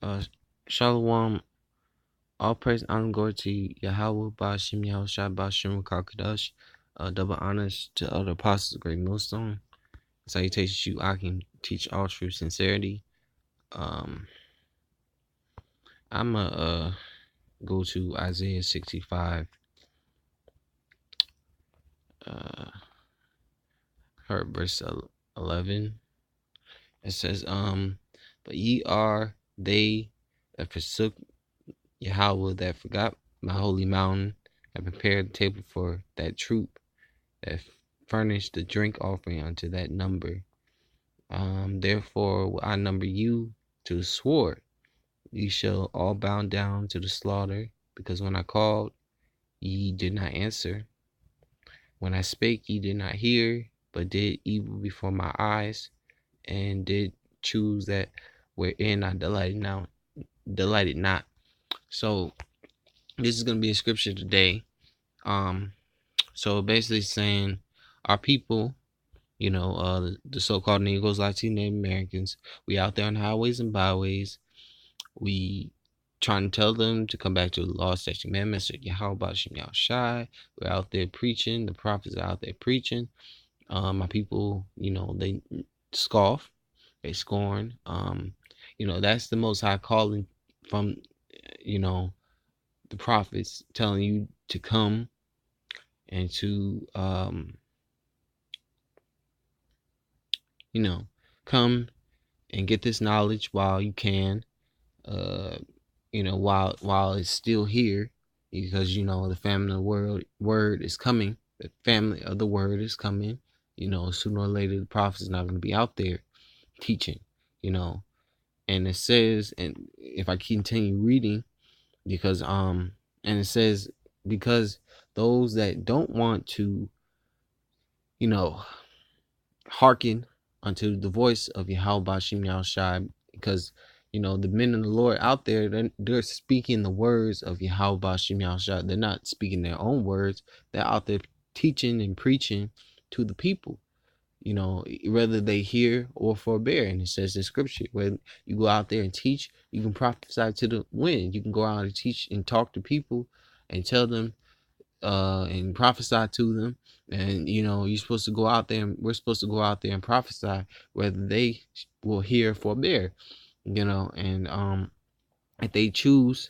Uh, Shalom. All praise and glory to Yahweh, Ba'ashim Yahushua, Ba'ashim Kakadash. Double honors to other apostles, great millstone. Salutations to you, I can teach all true sincerity. I'm going go to Isaiah 65, verse 11. It says, but ye are they that forsook Yahweh, that forgot my holy mountain, and prepared the table for that troop, that furnished the drink offering unto that number. Therefore will I number you to the sword. Ye shall all bow down to the slaughter, because when I called, ye did not answer. When I spake, ye did not hear, but did evil before my eyes, and did choose that wherein I delighted not. So this is gonna be a scripture today. So basically saying our people, the so-called Negroes, Latino Native Americans, we out there on highways and byways. We trying to tell them to come back to the law, statute, commandments, Yahweh Ba'ashim Yahushai. We're out there preaching. The prophets are out there preaching. My people, they scoff, they scorn. That's the Most High calling from, the prophets telling you to come and to, come and get this knowledge while you can, while it's still here, because the family of the word is coming. The family of the word is coming. Sooner or later the prophet is not going to be out there teaching. And it says, and if I continue reading, because and it says, because those that don't want to, hearken unto the voice of Yahweh Ba'ashim Yahushai, because the men of the Lord out there, they're speaking the words of Yahweh Ba'ashim Yahushai. They're not speaking their own words. They're out there teaching and preaching to the people, whether they hear or forbear. And it says in scripture, when you go out there and teach, you can prophesy to the wind. You can go out and teach and talk to people and tell them and prophesy to them. And you're supposed to go out there, and we're supposed to go out there and prophesy, whether they will hear or forbear. And if they choose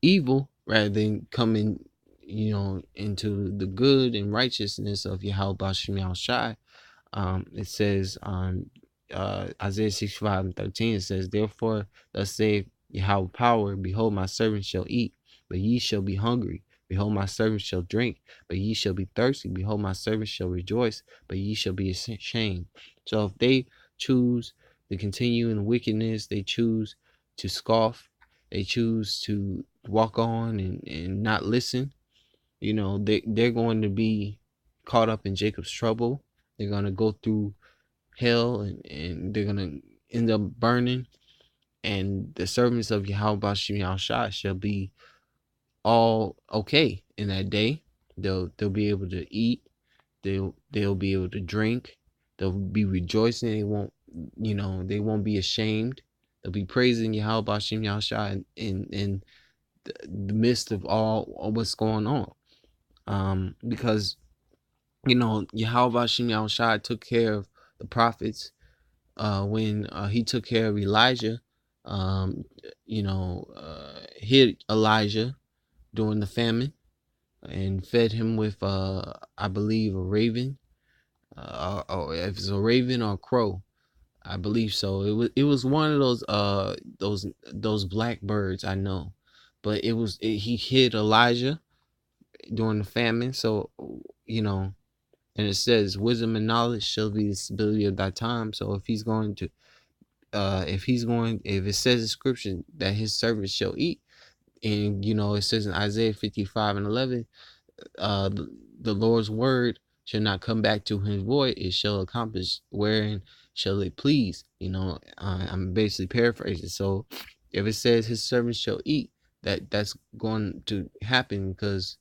evil rather than coming into the good and righteousness of Yahweh Ba'ashim Yahushai, it says on Isaiah 65:13, it says, therefore thus saith Yahweh power, behold, my servants shall eat, but ye shall be hungry. Behold, my servants shall drink, but ye shall be thirsty. Behold, my servants shall rejoice, but ye shall be ashamed. So if they choose to continue in wickedness, they choose to scoff, they choose to walk on and not listen, they're going to be caught up in Jacob's trouble. They're going to go through hell, and they're going to end up burning. And the servants of Yahweh Ba'ashim Yahushai shall be all okay in that day. They'll be able to eat. They'll be able to drink. They'll be rejoicing. They won't be ashamed. They'll be praising Yahweh Ba'ashim Yahushai in the midst of all what's going on. Because Yahweh Ba'ashim Yahushai took care of the prophets when he took care of Elijah. Hid Elijah during the famine and fed him with I believe a raven, or if it's a raven or a crow, I believe so. It was one of those black birds, I know, but he hid Elijah during the famine. So and it says wisdom and knowledge shall be the stability of thy time. So if he's going to if it says in scripture that his servants shall eat, and it says in Isaiah 55:11, the Lord's word shall not come back to him void, it shall accomplish wherein shall it please. I'm basically paraphrasing. So if it says his servants shall eat, that's going to happen, because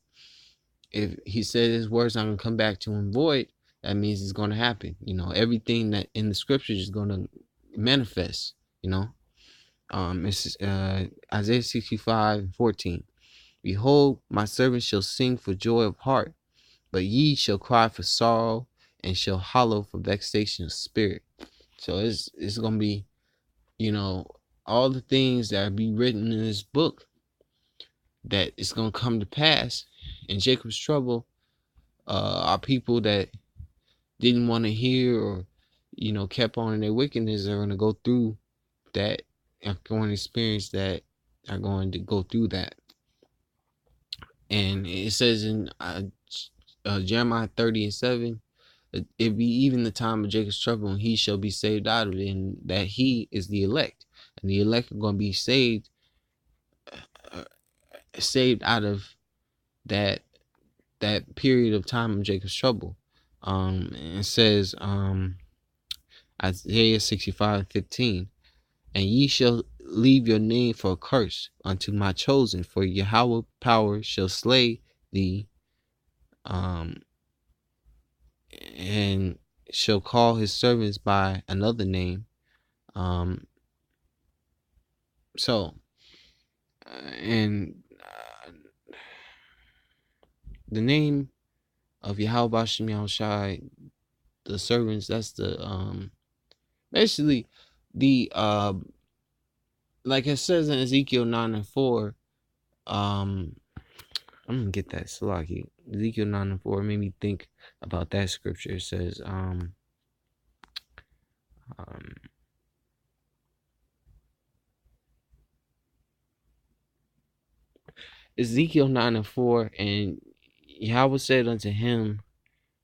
if he said his words not going to come back to him void, that means it's going to happen. Everything that in the scriptures is going to manifest. It's Isaiah 65:14. Behold, my servant shall sing for joy of heart, but ye shall cry for sorrow, and shall hollow for vexation of spirit. So it's gonna be, all the things that be written in this book that it's gonna come to pass. In Jacob's trouble, are people that didn't want to hear, or kept on in their wickedness, are gonna go through that, are going to experience that, are going to go through that. And it says in Jeremiah 30:7, it be even the time of Jacob's trouble, and he shall be saved out of it, and that he is the elect, and the elect are going to be uh, saved out of that period of time of Jacob's trouble. It says Isaiah 65:15, and ye shall leave your name for a curse unto my chosen, for Yahweh power shall slay thee, and shall call his servants by another name. So, and the name of Yahweh Bashem Yahushai, the servants, that's the basically the like it says in Ezekiel 9:4. I'm gonna get that Salaki. Ezekiel 9:4 made me think about that scripture. It says Ezekiel 9:4, and Yahweh said unto him,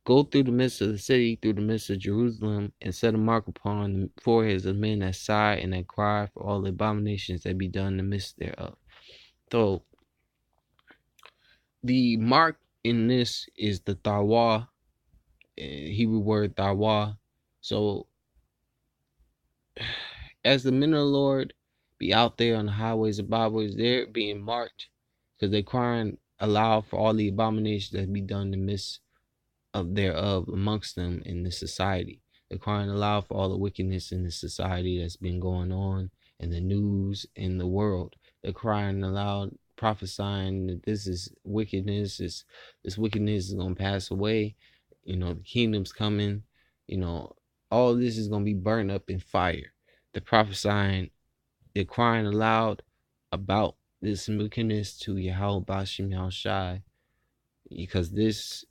go through the midst of the city, through the midst of Jerusalem, and set a mark upon the foreheads of men that sigh and that cry for all the abominations that be done in the midst thereof. So the mark in this is the Tawah, Hebrew word Tawah. So as the men of the Lord be out there on the highways and byways, they're being marked because they're crying aloud for all the abominations that be done in the midst thereof amongst them in the society. They're crying aloud for all the wickedness in the society that's been going on in the news in the world. They're crying aloud, prophesying that this is wickedness. This wickedness is gonna pass away. The kingdom's coming. All this is gonna be burned up in fire. They're prophesying. They're crying aloud about this wickedness to Yahweh Bashem Yahushai, because this